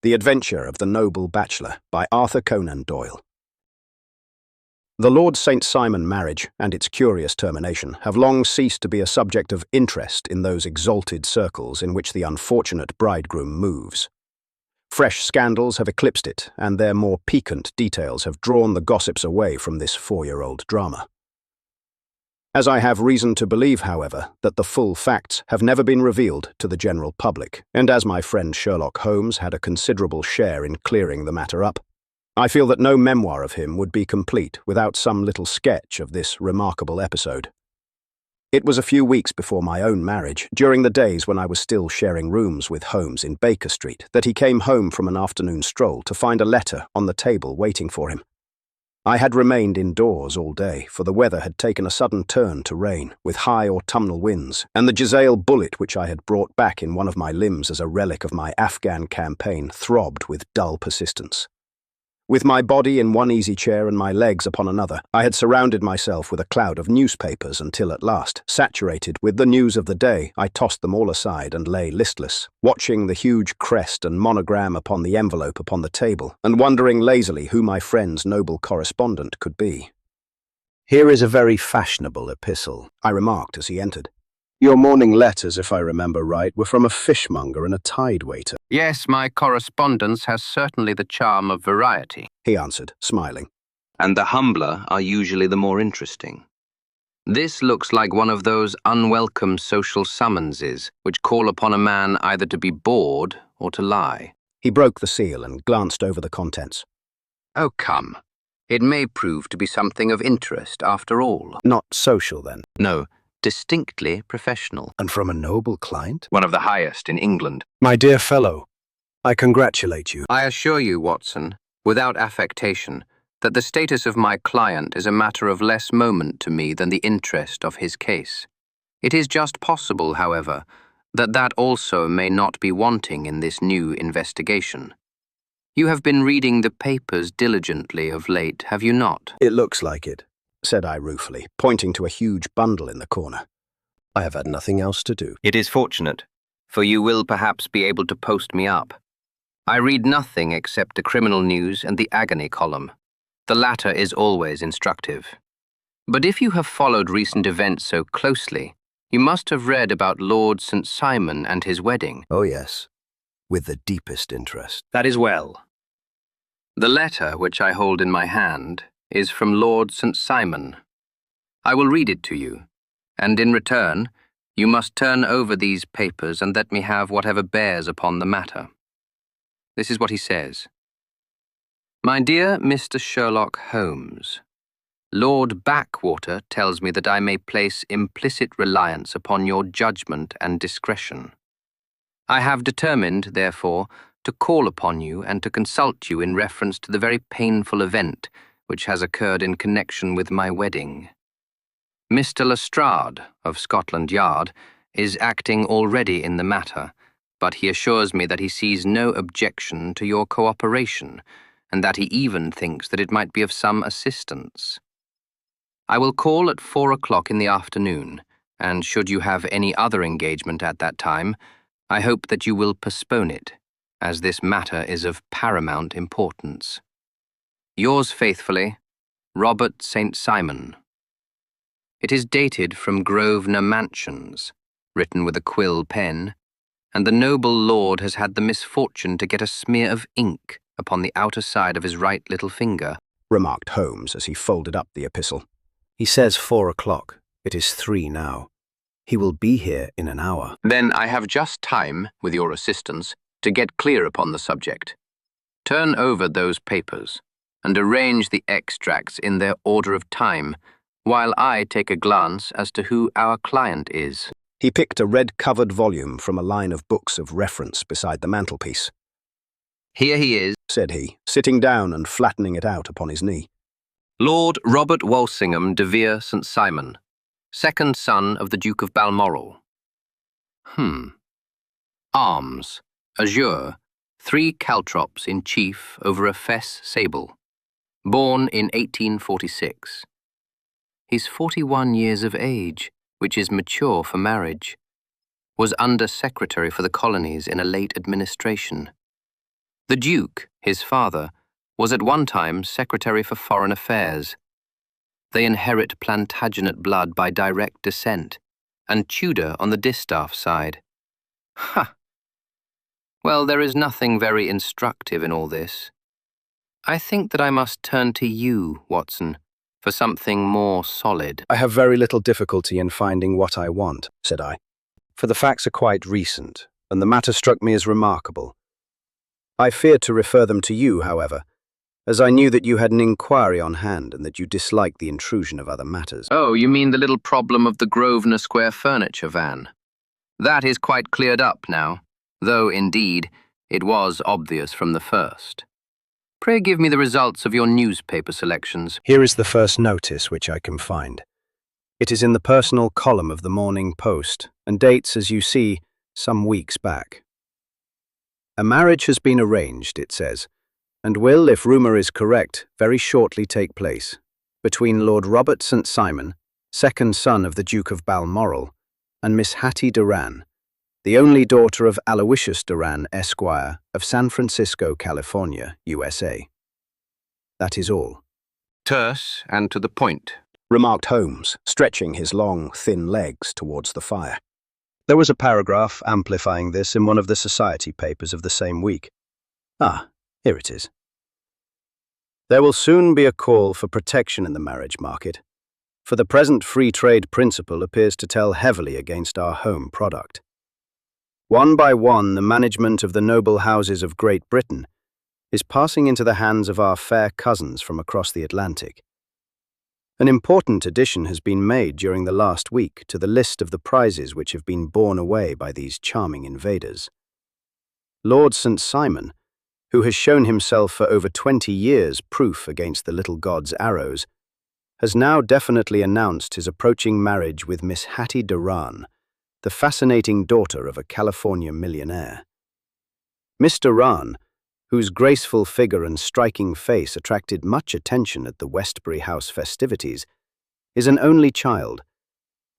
The Adventure of the Noble Bachelor by Arthur Conan Doyle. The Lord St. Simon marriage and its curious termination have long ceased to be a subject of interest in those exalted circles in which the unfortunate bridegroom moves. Fresh scandals have eclipsed it, and their more piquant details have drawn the gossips away from this 4-year-old drama. As I have reason to believe, however, that the full facts have never been revealed to the general public, and as my friend Sherlock Holmes had a considerable share in clearing the matter up, I feel that no memoir of him would be complete without some little sketch of this remarkable episode. It was a few weeks before my own marriage, during the days when I was still sharing rooms with Holmes in Baker Street, that he came home from an afternoon stroll to find a letter on the table waiting for him. I had remained indoors all day, for the weather had taken a sudden turn to rain, with high autumnal winds, and the Giselle bullet which I had brought back in one of my limbs as a relic of my Afghan campaign throbbed with dull persistence. With my body in one easy chair and my legs upon another, I had surrounded myself with a cloud of newspapers until at last, saturated with the news of the day, I tossed them all aside and lay listless, watching the huge crest and monogram upon the envelope upon the table, and wondering lazily who my friend's noble correspondent could be. "Here is a very fashionable epistle," I remarked as he entered. "Your morning letters, if I remember right, were from a fishmonger and a tide waiter." "Yes, my correspondence has certainly the charm of variety," he answered, smiling. "and the humbler are usually the more interesting. This looks like one of those unwelcome social summonses which call upon a man either to be bored or to lie." He broke the seal and glanced over the contents. "Oh, come. It may prove to be something of interest after all." "Not social, then?" "No. Distinctly professional." "And from a noble client?" "One of the highest in England." "My dear fellow, I congratulate you." "I assure you, Watson, without affectation, that the status of my client is a matter of less moment to me than the interest of his case. It is just possible, however, that also may not be wanting in this new investigation. You have been reading the papers diligently of late, have you not?" "It looks like it," said I ruefully, pointing to a huge bundle in the corner. "I have had nothing else to do." "It is fortunate, for you will perhaps be able to post me up. I read nothing except the criminal news and the agony column. The latter is always instructive. But if you have followed recent events so closely, you must have read about Lord St. Simon and his wedding." "Oh yes, with the deepest interest." "That is well. The letter which I hold in my hand is from Lord St. Simon. I will read it to you, and in return, you must turn over these papers and let me have whatever bears upon the matter. This is what he says. My dear Mr. Sherlock Holmes, Lord Backwater tells me that I may place implicit reliance upon your judgment and discretion. I have determined, therefore, to call upon you and to consult you in reference to the very painful event which has occurred in connection with my wedding. Mr. Lestrade, of Scotland Yard, is acting already in the matter, but he assures me that he sees no objection to your cooperation, and that he even thinks that it might be of some assistance. I will call at 4 o'clock in the afternoon, and should you have any other engagement at that time, I hope that you will postpone it, as this matter is of paramount importance. Yours faithfully, Robert St. Simon." It is dated from Grosvenor Mansions, written with a quill pen, and the noble lord has had the misfortune to get a smear of ink upon the outer side of his right little finger, remarked Holmes as he folded up the epistle. "He says 4 o'clock. It is 3 now. He will be here in an hour." "Then I have just time, with your assistance, to get clear upon the subject. Turn over those papers, and arrange the extracts in their order of time, while I take a glance as to who our client is." He picked a red-covered volume from a line of books of reference beside the mantelpiece. "Here he is," said he, sitting down and flattening it out upon his knee. "Lord Robert Walsingham de Vere St. Simon, second son of the Duke of Balmoral. Arms, azure, 3 caltrops in chief over a fess sable. Born in 1846. He's 41 years of age, which is mature for marriage. Was Under Secretary for the Colonies in a late administration. The Duke, his father, was at one time Secretary for Foreign Affairs. They inherit Plantagenet blood by direct descent, and Tudor on the distaff side. Ha! Well, there is nothing very instructive in all this. I think that I must turn to you, Watson, for something more solid. I have very little difficulty in finding what I want, said I, for the facts are quite recent, and the matter struck me as remarkable. I feared to refer them to you, however, as I knew that you had an inquiry on hand and that you disliked the intrusion of other matters. Oh, you mean the little problem of the Grosvenor Square furniture van? That is quite cleared up now, though, indeed, it was obvious from the first. Pray give me the results of your newspaper selections. Here is the first notice which I can find. It is in the personal column of the Morning Post, and dates, as you see, some weeks back. A marriage has been arranged, it says, and will, if rumour is correct, very shortly take place, between Lord Robert St. Simon, second son of the Duke of Balmoral, and Miss Hattie Doran, the only daughter of Aloysius Doran, Esquire, of San Francisco, California, USA. That is all. Terse and to the point, remarked Holmes, stretching his long, thin legs towards the fire. There was a paragraph amplifying this in one of the society papers of the same week. Ah, here it is. There will soon be a call for protection in the marriage market, for the present free trade principle appears to tell heavily against our home product. One by one, the management of the noble houses of Great Britain is passing into the hands of our fair cousins from across the Atlantic. An important addition has been made during the last week to the list of the prizes which have been borne away by these charming invaders. Lord St. Simon, who has shown himself for over 20 years proof against the little god's arrows, has now definitely announced his approaching marriage with Miss Hattie Doran, the fascinating daughter of a California millionaire. Miss Doran, whose graceful figure and striking face attracted much attention at the Westbury House festivities, is an only child,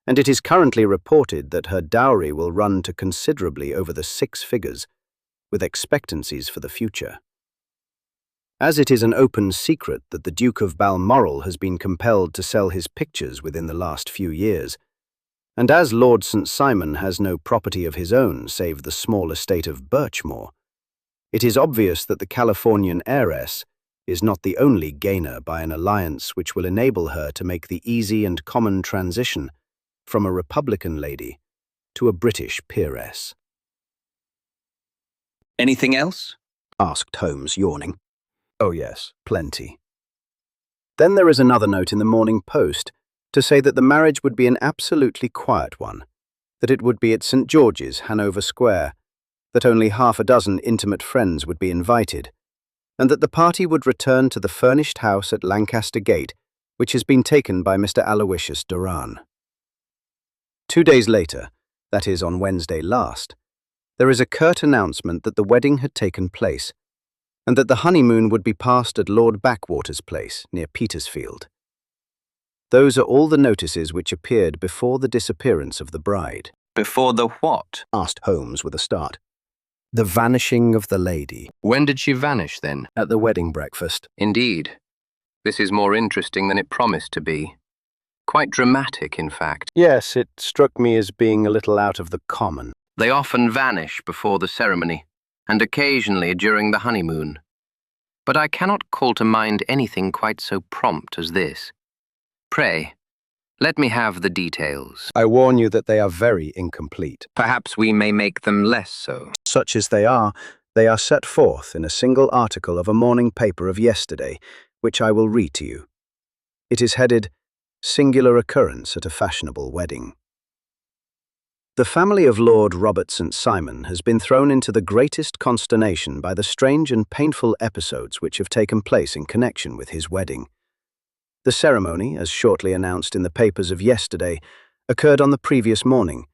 and it is currently reported that her dowry will run to considerably over the 6 figures, with expectancies for the future. As it is an open secret that the Duke of Balmoral has been compelled to sell his pictures within the last few years, and as Lord St. Simon has no property of his own save the small estate of Birchmoor, it is obvious that the Californian heiress is not the only gainer by an alliance which will enable her to make the easy and common transition from a Republican lady to a British peeress. Anything else? Asked Holmes, yawning. Oh yes, plenty. Then there is another note in the Morning Post to say that the marriage would be an absolutely quiet one, that it would be at St. George's, Hanover Square, that only half a dozen intimate friends would be invited, and that the party would return to the furnished house at Lancaster Gate, which has been taken by Mr. Aloysius Doran. 2 days later, that is on Wednesday last, there is a curt announcement that the wedding had taken place, and that the honeymoon would be passed at Lord Backwater's place, near Petersfield. Those are all the notices which appeared before the disappearance of the bride. Before the what? Asked Holmes with a start. The vanishing of the lady. When did she vanish, then? At the wedding breakfast. Indeed. This is more interesting than it promised to be. Quite dramatic, in fact. Yes, it struck me as being a little out of the common. They often vanish before the ceremony, and occasionally during the honeymoon. But I cannot call to mind anything quite so prompt as this. Pray, let me have the details. I warn you that they are very incomplete. Perhaps we may make them less so. Such as they are set forth in a single article of a morning paper of yesterday, which I will read to you. It is headed, Singular Occurrence at a Fashionable Wedding. The family of Lord Robert St. Simon has been thrown into the greatest consternation by the strange and painful episodes which have taken place in connection with his wedding. The ceremony, as shortly announced in the papers of yesterday, occurred on the previous morning,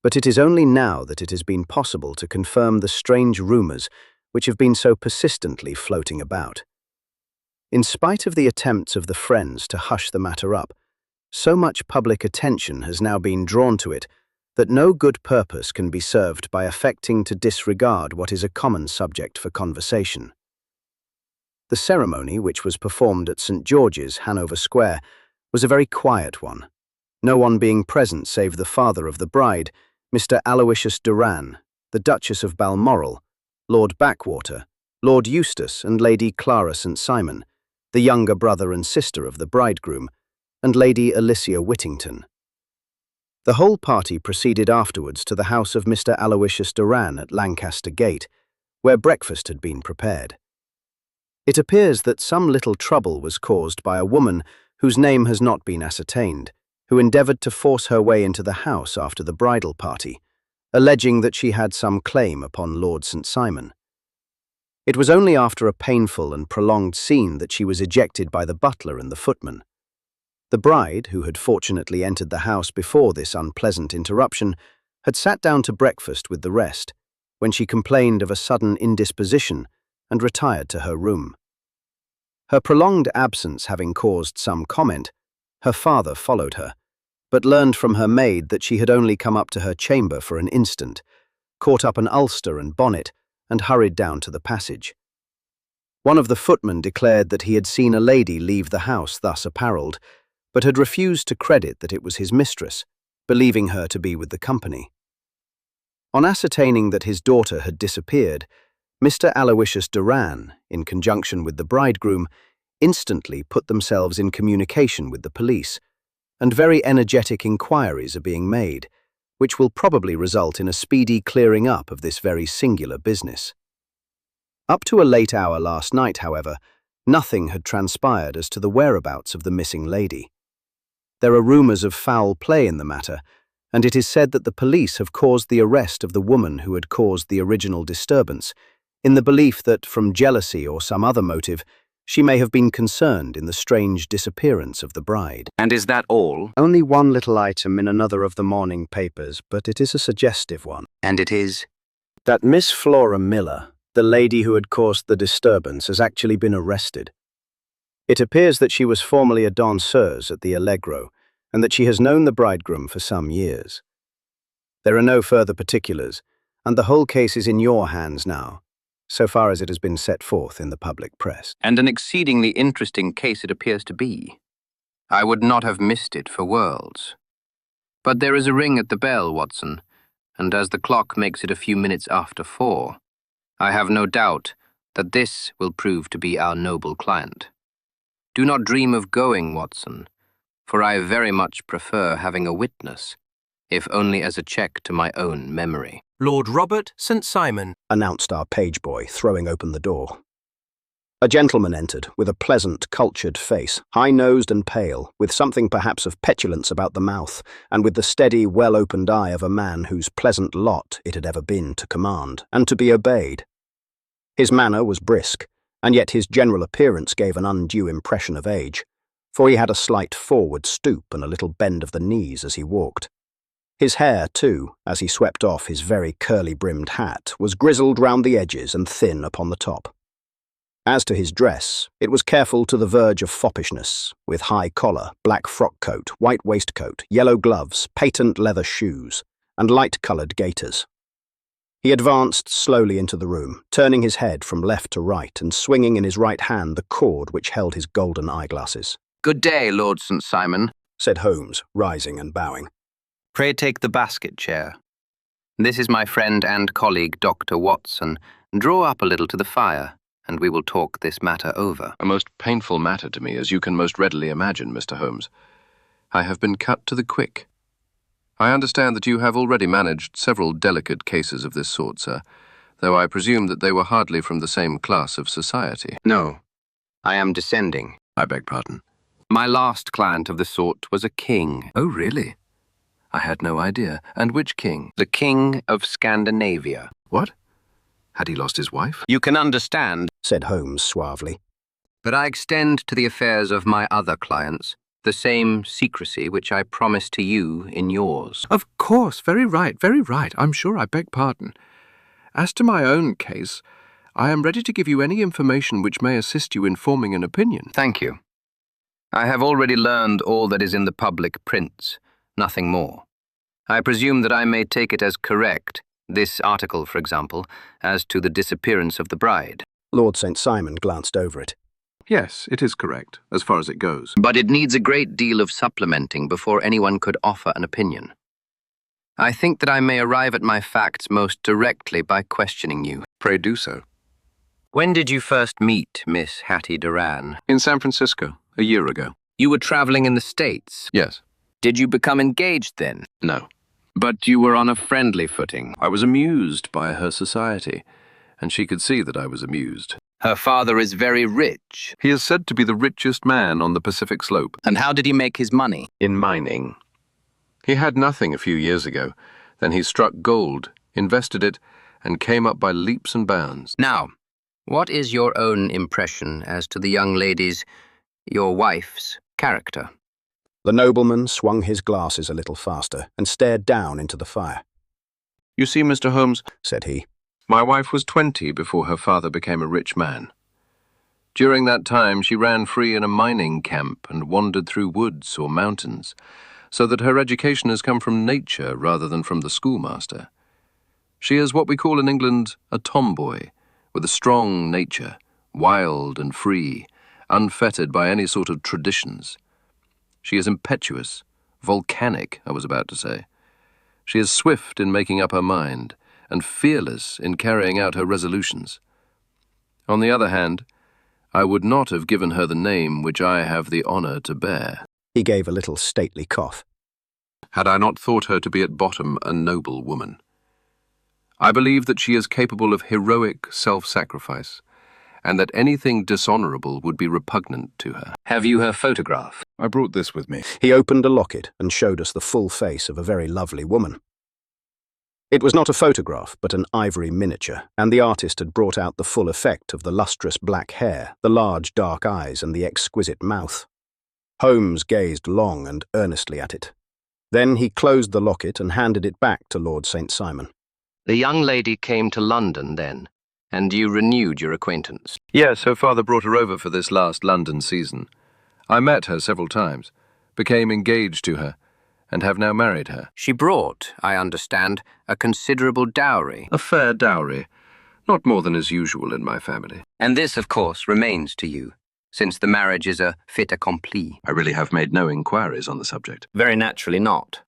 but it is only now that it has been possible to confirm the strange rumours which have been so persistently floating about. In spite of the attempts of the friends to hush the matter up, so much public attention has now been drawn to it that no good purpose can be served by affecting to disregard what is a common subject for conversation. The ceremony, which was performed at St. George's, Hanover Square, was a very quiet one, no one being present save the father of the bride, Mr. Aloysius Doran, the Duchess of Balmoral, Lord Backwater, Lord Eustace and Lady Clara St. Simon, the younger brother and sister of the bridegroom, and Lady Alicia Whittington. The whole party proceeded afterwards to the house of Mr. Aloysius Doran at Lancaster Gate, where breakfast had been prepared. It appears that some little trouble was caused by a woman whose name has not been ascertained, who endeavoured to force her way into the house after the bridal party, alleging that she had some claim upon Lord St. Simon. It was only after a painful and prolonged scene that she was ejected by the butler and the footman. The bride, who had fortunately entered the house before this unpleasant interruption, had sat down to breakfast with the rest, when she complained of a sudden indisposition and retired to her room. Her prolonged absence having caused some comment, her father followed her, but learned from her maid that she had only come up to her chamber for an instant, caught up an ulster and bonnet, and hurried down to the passage. One of the footmen declared that he had seen a lady leave the house thus apparelled, but had refused to credit that it was his mistress, believing her to be with the company. On ascertaining that his daughter had disappeared, Mr. Aloysius Doran, in conjunction with the bridegroom, instantly put themselves in communication with the police, and very energetic inquiries are being made, which will probably result in a speedy clearing up of this very singular business. Up to a late hour last night, however, nothing had transpired as to the whereabouts of the missing lady. There are rumours of foul play in the matter, and it is said that the police have caused the arrest of the woman who had caused the original disturbance, in the belief that, from jealousy or some other motive, she may have been concerned in the strange disappearance of the bride. And is that all? Only one little item in another of the morning papers, but it is a suggestive one. And it is? That Miss Flora Miller, the lady who had caused the disturbance, has actually been arrested. It appears that she was formerly a danseuse at the Allegro, and that she has known the bridegroom for some years. There are no further particulars, and the whole case is in your hands now, so far as it has been set forth in the public press. And an exceedingly interesting case it appears to be. I would not have missed it for worlds. But there is a ring at the bell, Watson, and as the clock makes it a few minutes after 4, I have no doubt that this will prove to be our noble client. Do not dream of going, Watson, for I very much prefer having a witness, if only as a check to my own memory. Lord Robert St. Simon, announced our page boy, throwing open the door. A gentleman entered, with a pleasant, cultured face, high-nosed and pale, with something perhaps of petulance about the mouth, and with the steady, well-opened eye of a man whose pleasant lot it had ever been to command, and to be obeyed. His manner was brisk, and yet his general appearance gave an undue impression of age, for he had a slight forward stoop and a little bend of the knees as he walked. His hair, too, as he swept off his very curly-brimmed hat, was grizzled round the edges and thin upon the top. As to his dress, it was careful to the verge of foppishness, with high collar, black frock coat, white waistcoat, yellow gloves, patent leather shoes, and light-coloured gaiters. He advanced slowly into the room, turning his head from left to right and swinging in his right hand the cord which held his golden eyeglasses. Good day, Lord St. Simon, said Holmes, rising and bowing. Pray take the basket chair. This is my friend and colleague, Dr. Watson. Draw up a little to the fire, and we will talk this matter over. A most painful matter to me, as you can most readily imagine, Mr. Holmes. I have been cut to the quick. I understand that you have already managed several delicate cases of this sort, sir, though I presume that they were hardly from the same class of society. No, I am descending. I beg pardon. My last client of the sort was a king. Oh, really? I had no idea. And which king? The King of Scandinavia. What? Had he lost his wife? You can understand, said Holmes suavely. But I extend to the affairs of my other clients the same secrecy which I promised to you in yours. Of course, very right, very right. I'm sure I beg pardon. As to my own case, I am ready to give you any information which may assist you in forming an opinion. Thank you. I have already learned all that is in the public prints, nothing more. I presume that I may take it as correct, this article, for example, as to the disappearance of the bride. Lord St. Simon glanced over it. Yes, it is correct, as far as it goes. But it needs a great deal of supplementing before anyone could offer an opinion. I think that I may arrive at my facts most directly by questioning you. Pray do so. When did you first meet Miss Hattie Duran? In San Francisco, a year ago. You were traveling in the States. Yes. Did you become engaged then? No. But you were on a friendly footing. I was amused by her society, and she could see that I was amused. Her father is very rich. He is said to be the richest man on the Pacific Slope. And how did he make his money? In mining. He had nothing a few years ago. Then he struck gold, invested it, and came up by leaps and bounds. Now, what is your own impression as to the young lady's, your wife's, character? The nobleman swung his glasses a little faster and stared down into the fire. You see, Mr. Holmes, Said he. my wife was 20 before her father became a rich man. During that time, she ran free in a mining camp and wandered through woods or mountains, so that her education has come from nature rather than from the schoolmaster. She is what we call in England a tomboy, with a strong nature, wild and free, unfettered by any sort of traditions. She is impetuous, volcanic, I was about to say. She is swift in making up her mind, and fearless in carrying out her resolutions. On the other hand, I would not have given her the name which I have the honor to bear. He gave a little stately cough. Had I not thought her to be at bottom a noble woman. I believe that she is capable of heroic self-sacrifice, and that anything dishonorable would be repugnant to her. Have you her photograph? I brought this with me. He opened a locket and showed us the full face of a very lovely woman. It was not a photograph, but an ivory miniature, and the artist had brought out the full effect of the lustrous black hair, the large dark eyes, and the exquisite mouth. Holmes gazed long and earnestly at it. Then he closed the locket and handed it back to Lord St. Simon. The young lady came to London then, and you renewed your acquaintance. Yes, her father brought her over for this last London season. I met her several times, became engaged to her, and have now married her. She brought, I understand, a considerable dowry. A fair dowry, not more than is usual in my family. And this, of course, remains to you, since the marriage is a fait accompli. I really have made no inquiries on the subject. Very naturally not.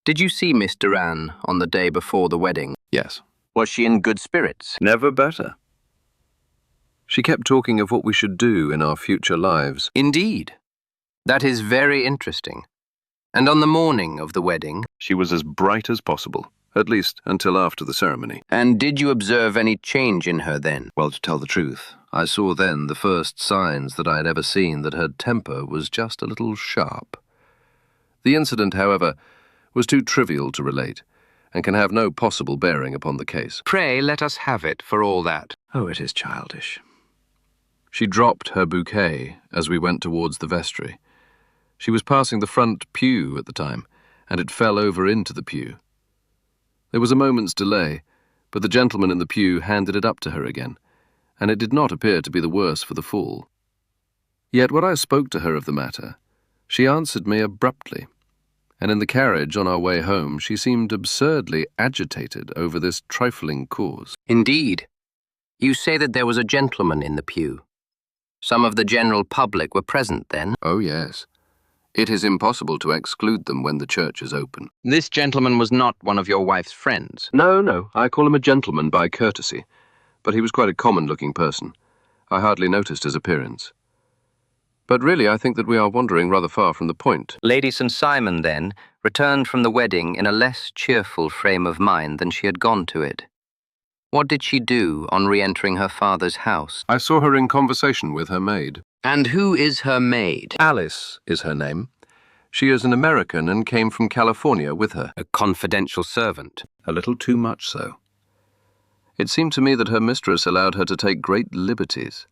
Did you see Miss Duran on the day before the wedding? Yes. Was she in good spirits? Never better. She kept talking of what we should do in our future lives. Indeed. That is very interesting. And on the morning of the wedding? She was as bright as possible, at least until after the ceremony. And did you observe any change in her then? Well, to tell the truth, I saw then the first signs that I had ever seen that her temper was just a little sharp. The incident, however, was too trivial to relate, and can have no possible bearing upon the case. Pray let us have it for all that. Oh, it is childish. She dropped her bouquet as we went towards the vestry. She was passing the front pew at the time, and it fell over into the pew. There was a moment's delay, but the gentleman in the pew handed it up to her again, and it did not appear to be the worse for the fall. Yet when I spoke to her of the matter, she answered me abruptly, and in the carriage on our way home she seemed absurdly agitated over this trifling cause. Indeed. You say that there was a gentleman in the pew. Some of the general public were present then? Oh, yes. It is impossible to exclude them when the church is open. This gentleman was not one of your wife's friends? No, I call him a gentleman by courtesy, but he was quite a common-looking person. I hardly noticed his appearance. But really, I think that we are wandering rather far from the point. Lady St. Simon, then, returned from the wedding in a less cheerful frame of mind than she had gone to it. What did she do on re-entering her father's house? I saw her in conversation with her maid. And who is her maid? Alice is her name. She is an American and came from California with her. A confidential servant. A little too much so. It seemed to me that her mistress allowed her to take great liberties.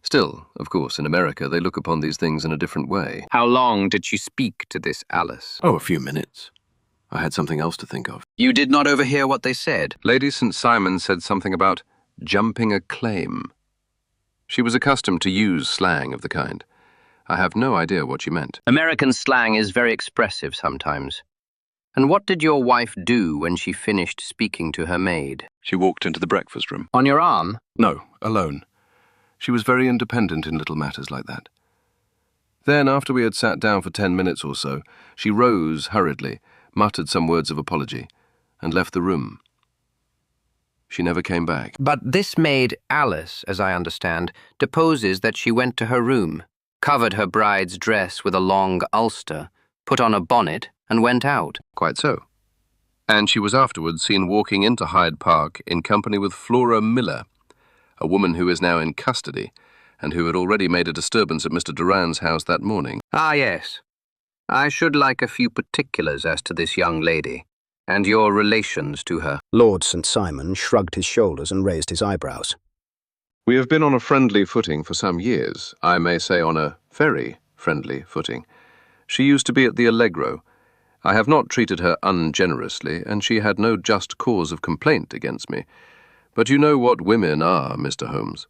Still, of course, in America they look upon these things in a different way. How long did she speak to this Alice? Oh, a few minutes. I had something else to think of. You did not overhear what they said? Lady St. Simon said something about jumping a claim. She was accustomed to use slang of the kind. I have no idea what she meant. American slang is very expressive sometimes. And what did your wife do when she finished speaking to her maid? She walked into the breakfast room. On your arm? No, alone. She was very independent in little matters like that. Then, after we had sat down for 10 minutes or so, she rose hurriedly, muttered some words of apology, and left the room. She never came back. But this maid, Alice, as I understand, deposes that she went to her room, covered her bride's dress with a long ulster, put on a bonnet, and went out. Quite so. And she was afterwards seen walking into Hyde Park in company with Flora Miller, a woman who is now in custody, and who had already made a disturbance at Mr. Durand's house that morning. Ah, yes. I should like a few particulars as to this young lady, and your relations to her. Lord St. Simon shrugged his shoulders and raised his eyebrows. We have been on a friendly footing for some years, I may say on a very friendly footing. She used to be at the Allegro. I have not treated her ungenerously, and she had no just cause of complaint against me. But you know what women are, Mr. Holmes.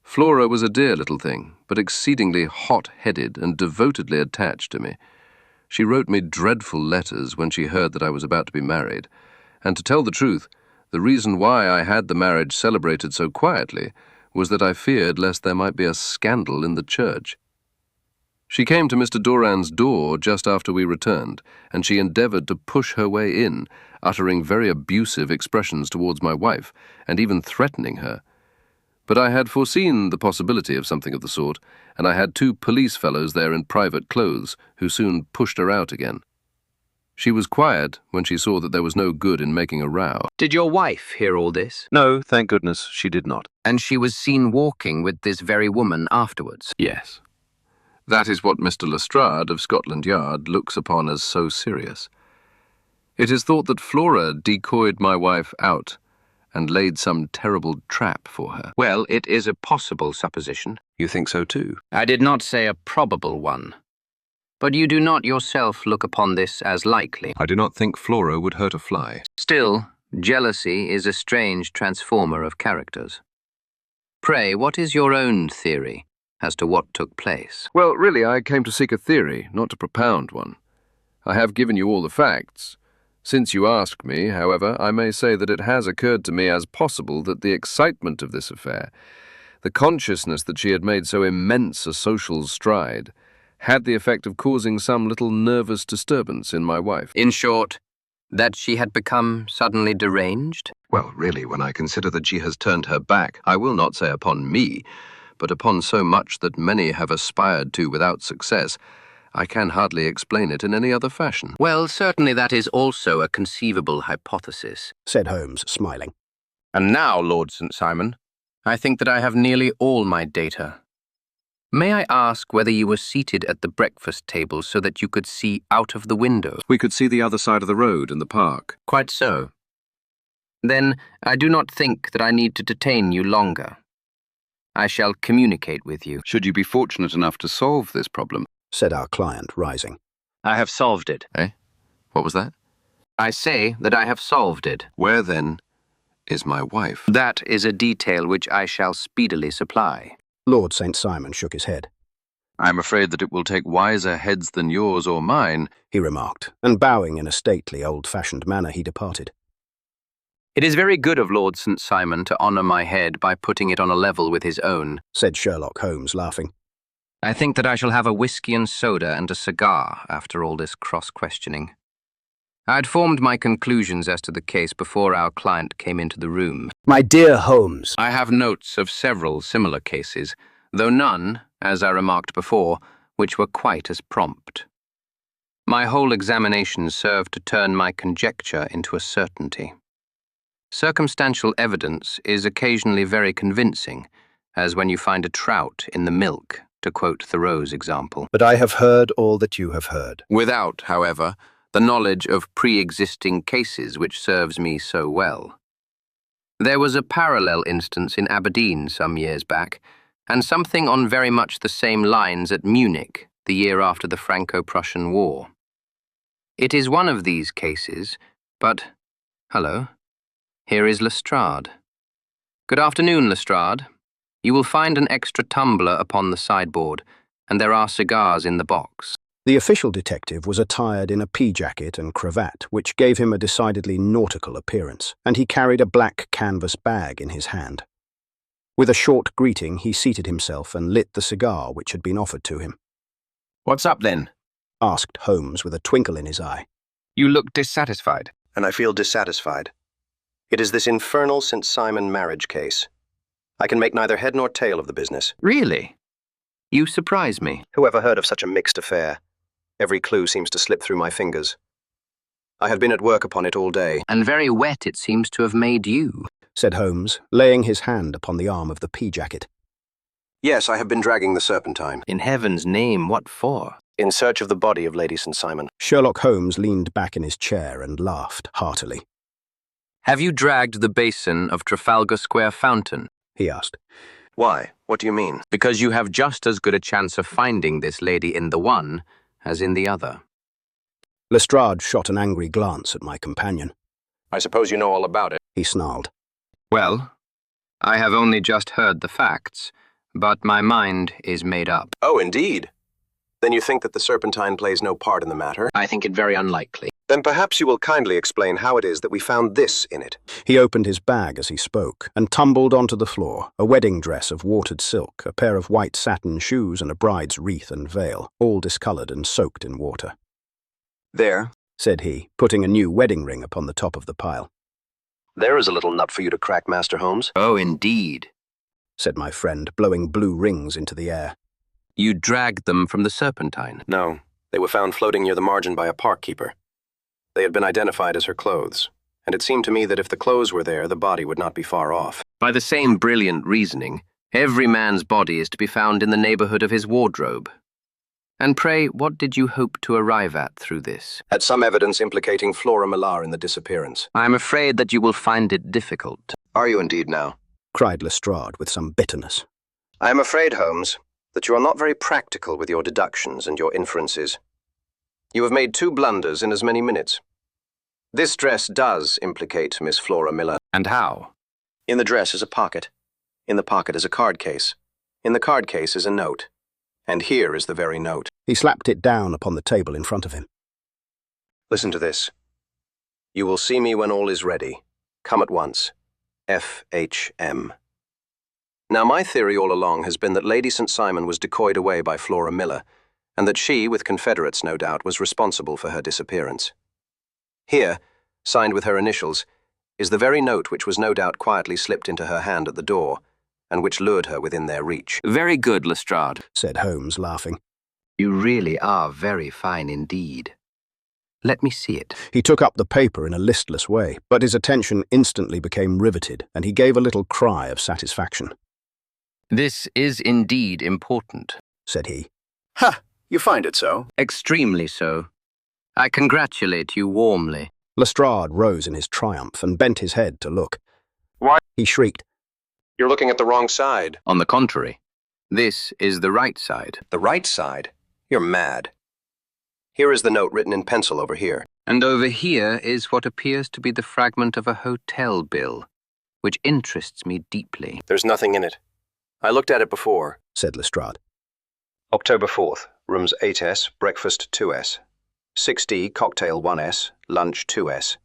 Flora was a dear little thing, but exceedingly hot-headed and devotedly attached to me. She wrote me dreadful letters when she heard that I was about to be married, and to tell the truth, the reason why I had the marriage celebrated so quietly was that I feared lest there might be a scandal in the church. She came to Mr. Durand's door just after we returned, and she endeavoured to push her way in, uttering very abusive expressions towards my wife, and even threatening her. But I had foreseen the possibility of something of the sort, and I had 2 police fellows there in private clothes who soon pushed her out again. She was quiet when she saw that there was no good in making a row. Did your wife hear all this? No, thank goodness, she did not. And she was seen walking with this very woman afterwards? Yes. That is what Mr. Lestrade of Scotland Yard looks upon as so serious. It is thought that Flora decoyed my wife out and laid some terrible trap for her. Well, it is a possible supposition. You think so too? I did not say a probable one. But you do not yourself look upon this as likely. I do not think Flora would hurt a fly. Still, jealousy is a strange transformer of characters. Pray, what is your own theory as to what took place? Well, really, I came to seek a theory, not to propound one. I have given you all the facts. Since you ask me, however, I may say that it has occurred to me as possible that the excitement of this affair, the consciousness that she had made so immense a social stride, had the effect of causing some little nervous disturbance in my wife. In short, that she had become suddenly deranged? Well, really, when I consider that she has turned her back, I will not say upon me, but upon so much that many have aspired to without success, I can hardly explain it in any other fashion. Well, certainly that is also a conceivable hypothesis, said Holmes, smiling. And now, Lord St. Simon, I think that I have nearly all my data. May I ask whether you were seated at the breakfast table so that you could see out of the window? We could see the other side of the road and the park. Quite so. Then I do not think that I need to detain you longer. I shall communicate with you. Should you be fortunate enough to solve this problem, said our client, rising. I have solved it. Eh? What was that? I say that I have solved it. Where, then, is my wife? That is a detail which I shall speedily supply. Lord St. Simon shook his head. I am afraid that it will take wiser heads than yours or mine, he remarked, and bowing in a stately, old-fashioned manner, he departed. It is very good of Lord St. Simon to honour my head by putting it on a level with his own, said Sherlock Holmes, laughing. I think that I shall have a whisky and soda and a cigar after all this cross-questioning. I had formed my conclusions as to the case before our client came into the room. My dear Holmes, I have notes of several similar cases, though none, as I remarked before, which were quite as prompt. My whole examination served to turn my conjecture into a certainty. Circumstantial evidence is occasionally very convincing, as when you find a trout in the milk, to quote Thoreau's example. But I have heard all that you have heard. Without, however, the knowledge of pre-existing cases which serves me so well. There was a parallel instance in Aberdeen some years back, and something on very much the same lines at Munich, the year after the Franco-Prussian War. It is one of these cases, but... Hello. Here is Lestrade. Good afternoon, Lestrade. You will find an extra tumbler upon the sideboard, and there are cigars in the box. The official detective was attired in a pea-jacket and cravat, which gave him a decidedly nautical appearance, and he carried a black canvas bag in his hand. With a short greeting, he seated himself and lit the cigar which had been offered to him. What's up then? Asked Holmes with a twinkle in his eye. You look dissatisfied. And I feel dissatisfied. It is this infernal St. Simon marriage case. I can make neither head nor tail of the business. Really? You surprise me. Who ever heard of such a mixed affair? Every clue seems to slip through my fingers. I had been at work upon it all day. And very wet it seems to have made you, said Holmes, laying his hand upon the arm of the pea-jacket. Yes, I have been dragging the Serpentine. In heaven's name, what for? In search of the body of Lady St. Simon. Sherlock Holmes leaned back in his chair and laughed heartily. Have you dragged the basin of Trafalgar Square fountain? He asked. Why? What do you mean? Because you have just as good a chance of finding this lady in the one as in the other. Lestrade shot an angry glance at my companion. I suppose you know all about it. He snarled. Well, I have only just heard the facts, but my mind is made up. Oh, indeed. Then you think that the Serpentine plays no part in the matter? I think it very unlikely. Then perhaps you will kindly explain how it is that we found this in it. He opened his bag as he spoke and tumbled onto the floor, a wedding dress of watered silk, a pair of white satin shoes and a bride's wreath and veil, all discoloured and soaked in water. There, said he, putting a new wedding ring upon the top of the pile. There is a little nut for you to crack, Master Holmes. Oh, indeed, said my friend, blowing blue rings into the air. You dragged them from the Serpentine? No, they were found floating near the margin by a park keeper. They had been identified as her clothes, and it seemed to me that if the clothes were there, the body would not be far off. By the same brilliant reasoning, every man's body is to be found in the neighbourhood of his wardrobe. And pray, what did you hope to arrive at through this? At some evidence implicating Flora Millar in the disappearance. I am afraid that you will find it difficult. Are you indeed now? Cried Lestrade with some bitterness. I am afraid, Holmes, that you are not very practical with your deductions and your inferences. You have made 2 blunders in as many minutes. This dress does implicate Miss Flora Millar. And how? In the dress is a pocket. In the pocket is a card case. In the card case is a note. And here is the very note. He slapped it down upon the table in front of him. Listen to this. You will see me when all is ready. Come at once. F.H.M. Now, my theory all along has been that Lady St. Simon was decoyed away by Flora Millar, and that she, with confederates no doubt, was responsible for her disappearance. Here, signed with her initials, is the very note which was no doubt quietly slipped into her hand at the door, and which lured her within their reach. Very good, Lestrade, said Holmes, laughing. You really are very fine indeed. Let me see it. He took up the paper in a listless way, but his attention instantly became riveted, and he gave a little cry of satisfaction. This is indeed important, said he. Ha! You find it so? Extremely so. I congratulate you warmly. Lestrade rose in his triumph and bent his head to look. Why? He shrieked. You're looking at the wrong side. On the contrary, this is the right side. The right side? You're mad. Here is the note written in pencil over here. And over here is what appears to be the fragment of a hotel bill, which interests me deeply. There's nothing in it. I looked at it before, said Lestrade. October 4th, rooms 8S, breakfast 2S. 6D, cocktail 1S, lunch 2S.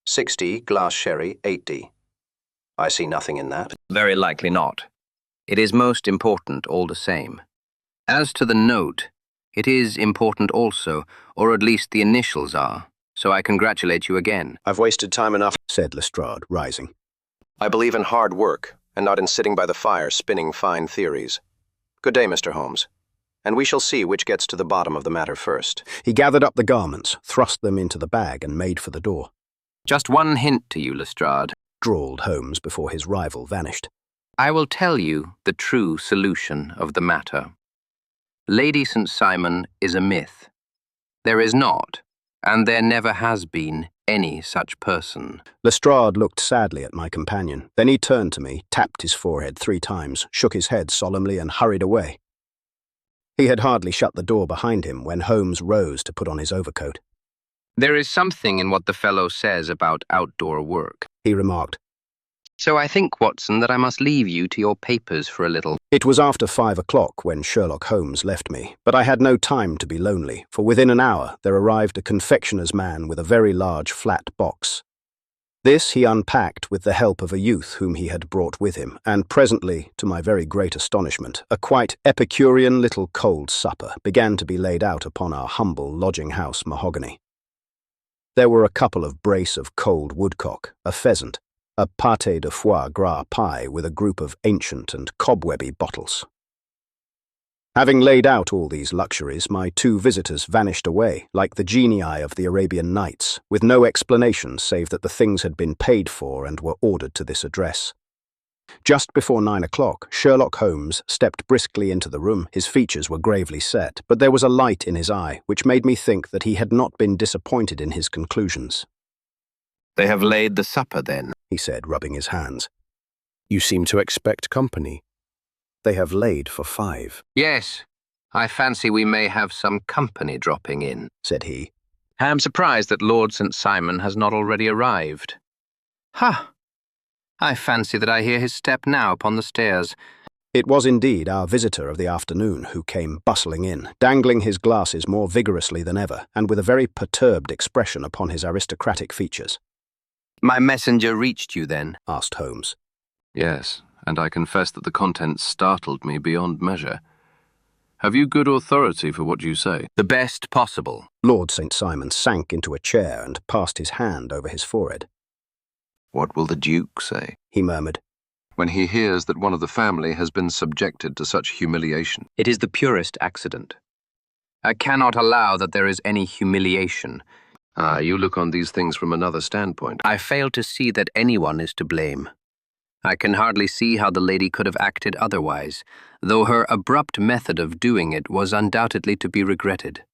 6D, glass sherry 8D. I see nothing in that. Very likely not. It is most important all the same. As to the note, it is important also, or at least the initials are, so I congratulate you again. I've wasted time enough, said Lestrade, rising. I believe in hard work, and not in sitting by the fire spinning fine theories. Good day, Mr. Holmes. And we shall see which gets to the bottom of the matter first. He gathered up the garments, thrust them into the bag, and made for the door. Just one hint to you, Lestrade, drawled Holmes before his rival vanished. I will tell you the true solution of the matter. Lady St. Simon is a myth. There is not, and there never has been, any such person. Lestrade looked sadly at my companion. Then he turned to me, tapped his forehead 3 times, shook his head solemnly, and hurried away. He had hardly shut the door behind him when Holmes rose to put on his overcoat. There is something in what the fellow says about outdoor work, he remarked. So I think, Watson, that I must leave you to your papers for a little. It was after 5 o'clock when Sherlock Holmes left me, but I had no time to be lonely, for within an hour there arrived a confectioner's man with a very large flat box. This he unpacked with the help of a youth whom he had brought with him, and presently, to my very great astonishment, a quite Epicurean little cold supper began to be laid out upon our humble lodging-house mahogany. There were a couple of brace of cold woodcock, a pheasant, a pâté de foie gras pie with a group of ancient and cobwebby bottles. Having laid out all these luxuries, my two visitors vanished away, like the genii of the Arabian Nights, with no explanation save that the things had been paid for and were ordered to this address. Just before 9 o'clock, Sherlock Holmes stepped briskly into the room. His features were gravely set, but there was a light in his eye which made me think that he had not been disappointed in his conclusions. They have laid the supper, then, he said, rubbing his hands. You seem to expect company. They have laid for 5. Yes, I fancy we may have some company dropping in, said he. I am surprised that Lord St. Simon has not already arrived. Ha! I fancy that I hear his step now upon the stairs. It was indeed our visitor of the afternoon who came bustling in, dangling his glasses more vigorously than ever, and with a very perturbed expression upon his aristocratic features. My messenger reached you, then? Asked Holmes. Yes, and I confess that the contents startled me beyond measure. Have you good authority for what you say? The best possible. Lord St. Simon sank into a chair and passed his hand over his forehead. What will the Duke say? He murmured. When he hears that one of the family has been subjected to such humiliation. It is the purest accident. I cannot allow that there is any humiliation. Ah, you look on these things from another standpoint. I fail to see that anyone is to blame. I can hardly see how the lady could have acted otherwise, though her abrupt method of doing it was undoubtedly to be regretted.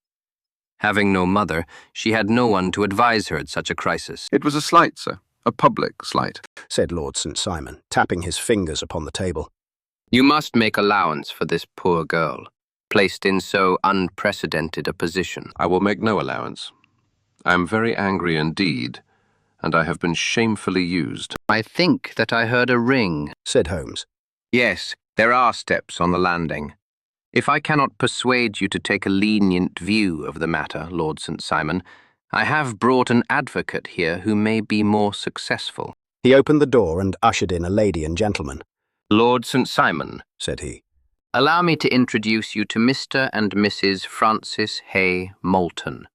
Having no mother, she had no one to advise her at such a crisis. It was a slight, sir. A public slight, said Lord St. Simon, tapping his fingers upon the table. You must make allowance for this poor girl, placed in so unprecedented a position. I will make no allowance. I am very angry indeed, and I have been shamefully used. I think that I heard a ring, said Holmes. Yes, there are steps on the landing. If I cannot persuade you to take a lenient view of the matter, Lord St. Simon, I have brought an advocate here who may be more successful. He opened the door and ushered in a lady and gentleman. Lord St. Simon, said he, allow me to introduce you to Mr. and Mrs. Francis Hay Moulton.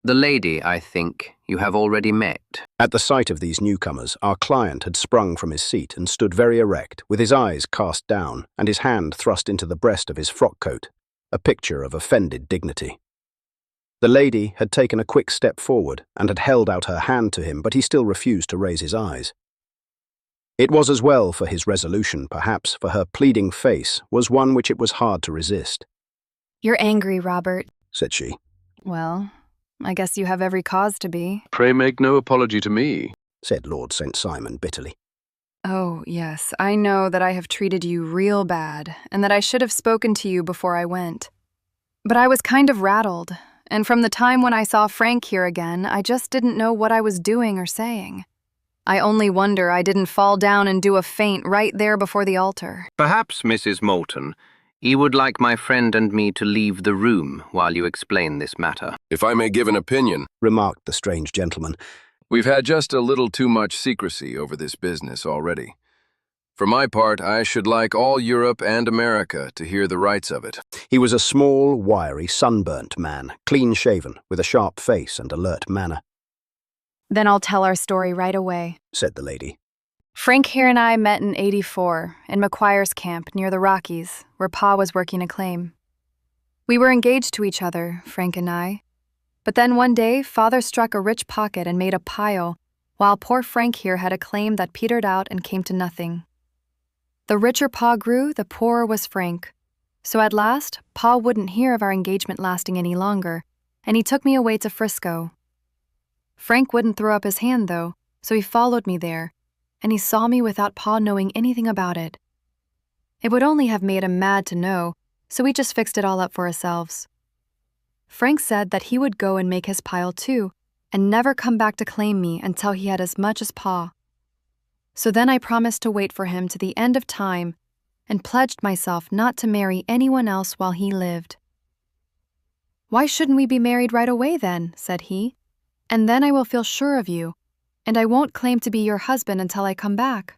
The lady, I think, you have already met. At the sight of these newcomers, our client had sprung from his seat and stood very erect, with his eyes cast down and his hand thrust into the breast of his frock-coat, a picture of offended dignity. The lady had taken a quick step forward and had held out her hand to him, but he still refused to raise his eyes. It was as well for his resolution, perhaps, for her pleading face was one which it was hard to resist. You're angry, Robert, said she. Well, I guess you have every cause to be. Pray make no apology to me, said Lord St. Simon bitterly. Oh, yes, I know that I have treated you real bad, and that I should have spoken to you before I went. But I was kind of rattled, and from the time when I saw Frank here again, I just didn't know what I was doing or saying. I only wonder I didn't fall down and do a faint right there before the altar. Perhaps, Mrs. Moulton, you would like my friend and me to leave the room while you explain this matter. If I may give an opinion, remarked the strange gentleman. We've had just a little too much secrecy over this business already. For my part, I should like all Europe and America to hear the rights of it. He was a small, wiry, sunburnt man, clean-shaven, with a sharp face and alert manner. Then I'll tell our story right away, said the lady. Frank here and I met in '84 in McQuire's camp near the Rockies, where Pa was working a claim. We were engaged to each other, Frank and I. But then one day, Father struck a rich pocket and made a pile, while poor Frank here had a claim that petered out and came to nothing. The richer Pa grew, the poorer was Frank. So at last, Pa wouldn't hear of our engagement lasting any longer, and he took me away to Frisco. Frank wouldn't throw up his hand, though, so he followed me there, and he saw me without Pa knowing anything about it. It would only have made him mad to know, so we just fixed it all up for ourselves. Frank said that he would go and make his pile too, and never come back to claim me until he had as much as Pa. So then I promised to wait for him to the end of time and pledged myself not to marry anyone else while he lived. "Why shouldn't we be married right away then?" said he. "And then I will feel sure of you, and I won't claim to be your husband until I come back."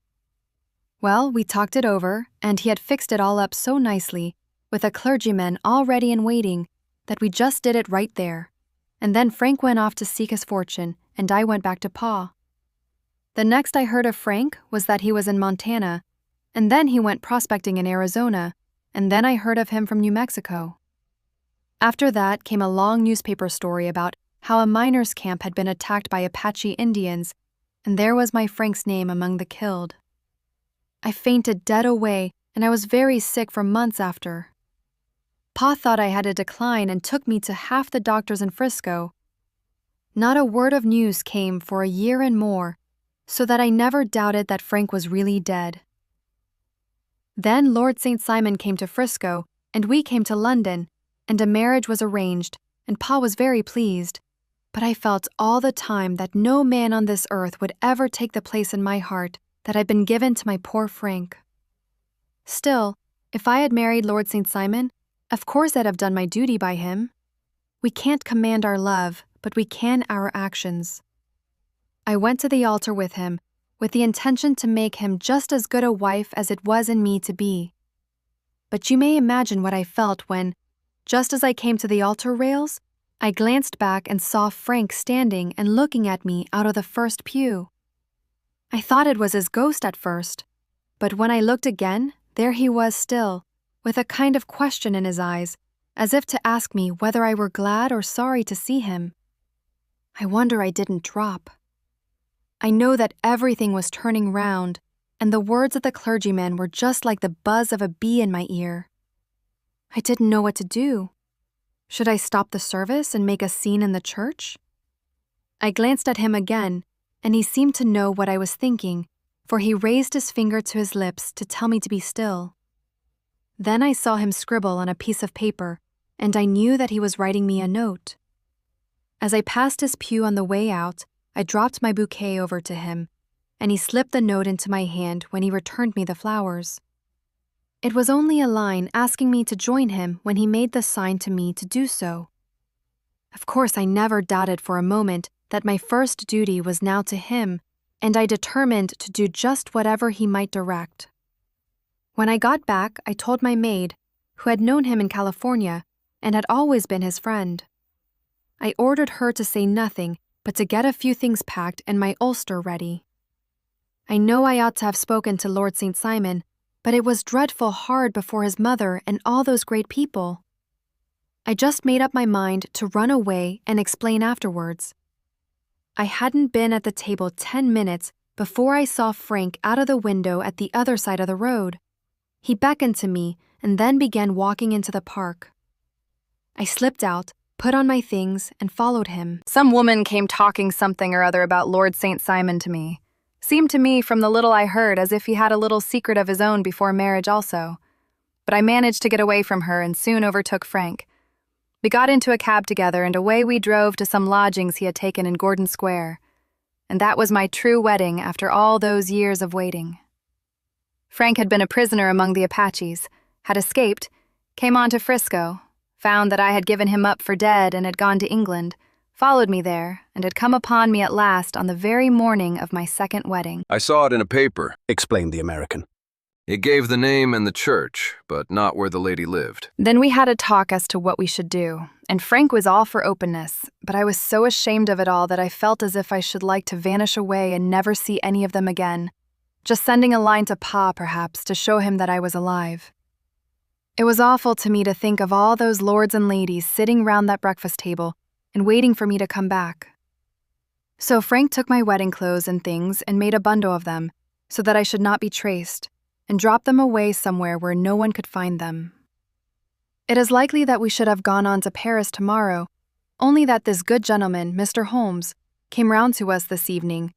Well, we talked it over, and he had fixed it all up so nicely, with a clergyman all ready and waiting, that we just did it right there. And then Frank went off to seek his fortune, and I went back to Pa. The next I heard of Frank was that he was in Montana, and then he went prospecting in Arizona, and then I heard of him from New Mexico. After that came a long newspaper story about how a miners' camp had been attacked by Apache Indians, and there was my Frank's name among the killed. I fainted dead away, and I was very sick for months after. Pa thought I had a decline and took me to half the doctors in Frisco. Not a word of news came for a year and more, so that I never doubted that Frank was really dead. Then Lord St. Simon came to Frisco, and we came to London, and a marriage was arranged, and Pa was very pleased. But I felt all the time that no man on this earth would ever take the place in my heart that had been given to my poor Frank. Still, if I had married Lord St. Simon, of course I'd have done my duty by him. We can't command our love, but we can our actions. I went to the altar with him, with the intention to make him just as good a wife as it was in me to be. But you may imagine what I felt when, just as I came to the altar rails, I glanced back and saw Frank standing and looking at me out of the first pew. I thought it was his ghost at first, but when I looked again, there he was still, with a kind of question in his eyes, as if to ask me whether I were glad or sorry to see him. I wonder I didn't drop. I know that everything was turning round, and the words of the clergyman were just like the buzz of a bee in my ear. I didn't know what to do. Should I stop the service and make a scene in the church? I glanced at him again, and he seemed to know what I was thinking, for he raised his finger to his lips to tell me to be still. Then I saw him scribble on a piece of paper, and I knew that he was writing me a note. As I passed his pew on the way out, I dropped my bouquet over to him, and he slipped the note into my hand when he returned me the flowers. It was only a line asking me to join him when he made the sign to me to do so. Of course, I never doubted for a moment that my first duty was now to him, and I determined to do just whatever he might direct. When I got back, I told my maid, who had known him in California and had always been his friend. I ordered her to say nothing, but to get a few things packed and my ulster ready. I know I ought to have spoken to Lord St. Simon, but it was dreadful hard before his mother and all those great people. I just made up my mind to run away and explain afterwards. I hadn't been at the table 10 minutes before I saw Frank out of the window at the other side of the road. He beckoned to me and then began walking into the park. I slipped out, put on my things, and followed him. Some woman came talking something or other about Lord St. Simon to me. Seemed to me from the little I heard as if he had a little secret of his own before marriage also. But I managed to get away from her and soon overtook Frank. We got into a cab together and away we drove to some lodgings he had taken in Gordon Square. And that was my true wedding after all those years of waiting. Frank had been a prisoner among the Apaches, had escaped, came on to Frisco, found that I had given him up for dead and had gone to England, followed me there, and had come upon me at last on the very morning of my second wedding. I saw it in a paper, explained the American. It gave the name and the church, but not where the lady lived. Then we had a talk as to what we should do, and Frank was all for openness, but I was so ashamed of it all that I felt as if I should like to vanish away and never see any of them again, just sending a line to Pa, perhaps, to show him that I was alive. It was awful to me to think of all those lords and ladies sitting round that breakfast table and waiting for me to come back. So Frank took my wedding clothes and things and made a bundle of them, so that I should not be traced, and dropped them away somewhere where no one could find them. It is likely that we should have gone on to Paris tomorrow, only that this good gentleman, Mr. Holmes, came round to us this evening,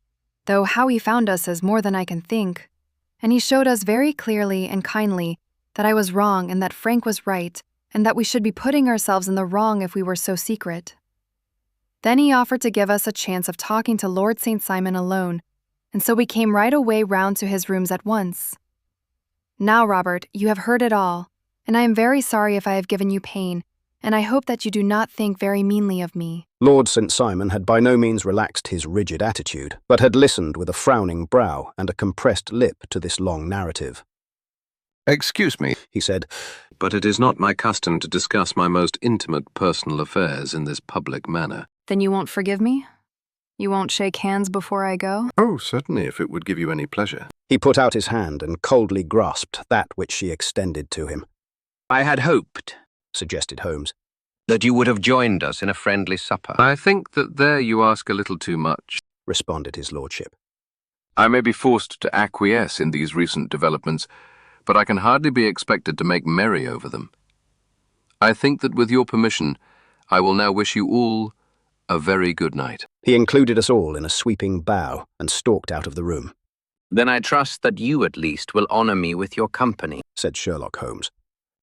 though how he found us is more than I can think, and he showed us very clearly and kindly that I was wrong and that Frank was right, and that we should be putting ourselves in the wrong if we were so secret. Then he offered to give us a chance of talking to Lord St. Simon alone, and so we came right away round to his rooms at once. Now, Robert, you have heard it all, and I am very sorry if I have given you pain, and I hope that you do not think very meanly of me. Lord St. Simon had by no means relaxed his rigid attitude, but had listened with a frowning brow and a compressed lip to this long narrative. "Excuse me," He said, "but it is not my custom to discuss my most intimate personal affairs in this public manner." Then you won't forgive me? You won't shake hands before I go? "Oh, certainly, if it would give you any pleasure." He put out his hand and coldly grasped that which she extended to him. I had hoped Suggested Holmes. that you would have joined us in a friendly supper. "I think that there you ask a little too much." Responded his lordship. "I may be forced to acquiesce in these recent developments, but I can hardly be expected to make merry over them. I think that with your permission, I will now wish you all a very good night." He included us all in a sweeping bow and stalked out of the room, Then I trust that you at least will honor me with your company. said Sherlock Holmes.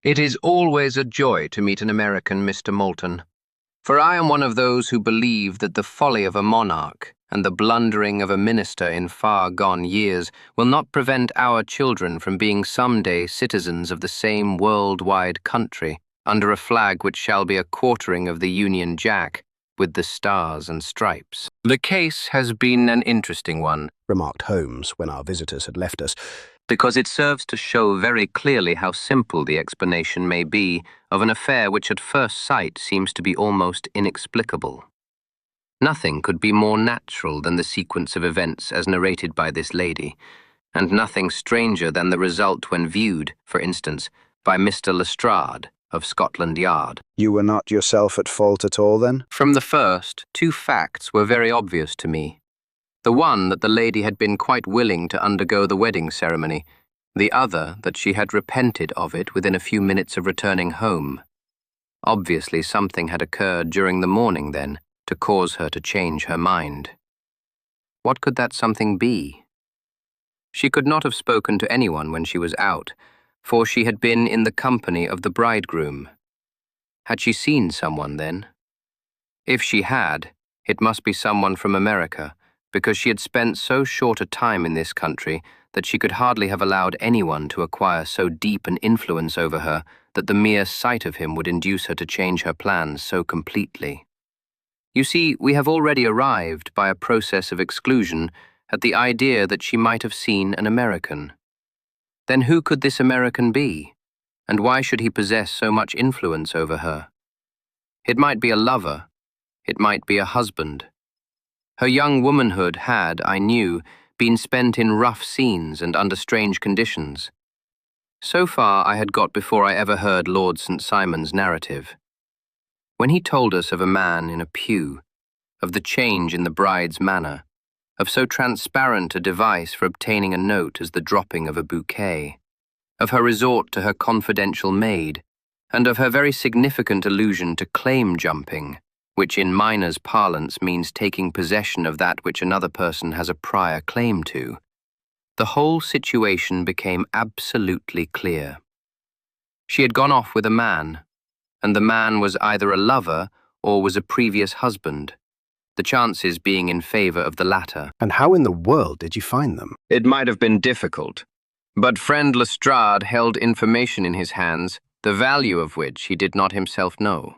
It is always a joy to meet an American, Mr. Moulton, for I am one of those who believe that the folly of a monarch and the blundering of a minister in far-gone years will not prevent our children from being someday citizens of the same world-wide country under a flag which shall be a quartering of the Union Jack with the stars and stripes. The case has been an interesting one, Remarked Holmes when our visitors had left us. because it serves to show very clearly how simple the explanation may be of an affair which at first sight seems to be almost inexplicable. Nothing could be more natural than the sequence of events as narrated by this lady, and nothing stranger than the result when viewed, for instance, by Mr. Lestrade of Scotland Yard. You were not yourself at fault at all, then? From the first, two facts were very obvious to me. The one that the lady had been quite willing to undergo the wedding ceremony, the other that she had repented of it within a few minutes of returning home. Obviously something had occurred during the morning, then, to cause her to change her mind. What could that something be? She could not have spoken to anyone when she was out, for she had been in the company of the bridegroom. Had she seen someone, then? If she had, it must be someone from America, because she had spent so short a time in this country that she could hardly have allowed anyone to acquire so deep an influence over her that the mere sight of him would induce her to change her plans so completely. You see, we have already arrived, by a process of exclusion, at the idea that she might have seen an American. Then who could this American be, and why should he possess so much influence over her? It might be a lover, it might be a husband. Her young womanhood had, I knew, been spent in rough scenes and under strange conditions. So far I had got before I ever heard Lord St. Simon's narrative. When he told us of a man in a pew, of the change in the bride's manner, of so transparent a device for obtaining a note as the dropping of a bouquet, of her resort to her confidential maid, and of her very significant allusion to claim jumping, which in miners' parlance means taking possession of that which another person has a prior claim to, the whole situation became absolutely clear. She had gone off with a man, and the man was either a lover or was a previous husband, the chances being in favor of the latter. And how in the world did you find them? It might have been difficult, but friend Lestrade held information in his hands, the value of which he did not himself know.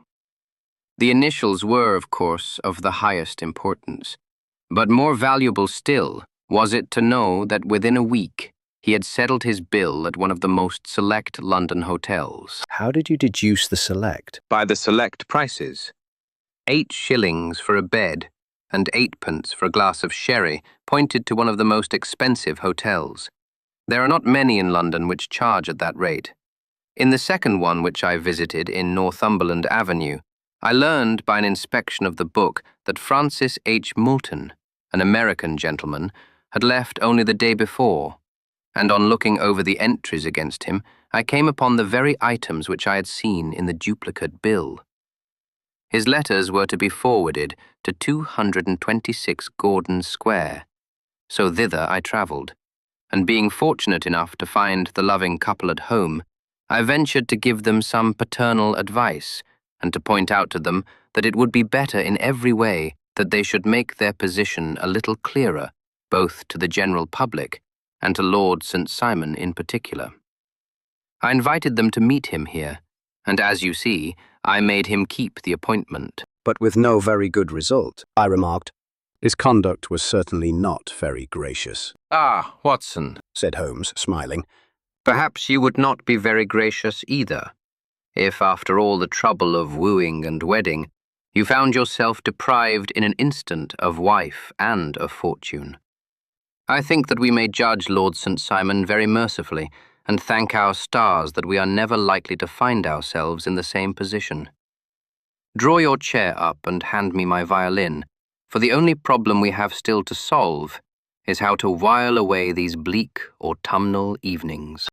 The initials were, of course, of the highest importance, but more valuable still was it to know that within a week he had settled his bill at one of the most select London hotels. How did you deduce the select? By the select prices. 8 shillings for a bed and 8pence for a glass of sherry pointed to one of the most expensive hotels. There are not many in London which charge at that rate. In the second one which I visited in Northumberland Avenue, I learned by an inspection of the book that Francis H. Moulton, an American gentleman, had left only the day before, and on looking over the entries against him, I came upon the very items which I had seen in the duplicate bill. His letters were to be forwarded to 226 Gordon Square, so thither I travelled, and being fortunate enough to find the loving couple at home, I ventured to give them some paternal advice, and to point out to them that it would be better in every way that they should make their position a little clearer both to the general public and to Lord St. Simon in particular. I invited them to meet him here, and as you see, I made him keep the appointment. But with no very good result, I remarked. His conduct was certainly not very gracious, Ah, Watson, said Holmes, smiling. perhaps you would not be very gracious either, if after all the trouble of wooing and wedding, you found yourself deprived in an instant of wife and of fortune. I think that we may judge Lord St. Simon very mercifully, and thank our stars that we are never likely to find ourselves in the same position. Draw your chair up and hand me my violin, for the only problem we have still to solve is how to while away these bleak autumnal evenings.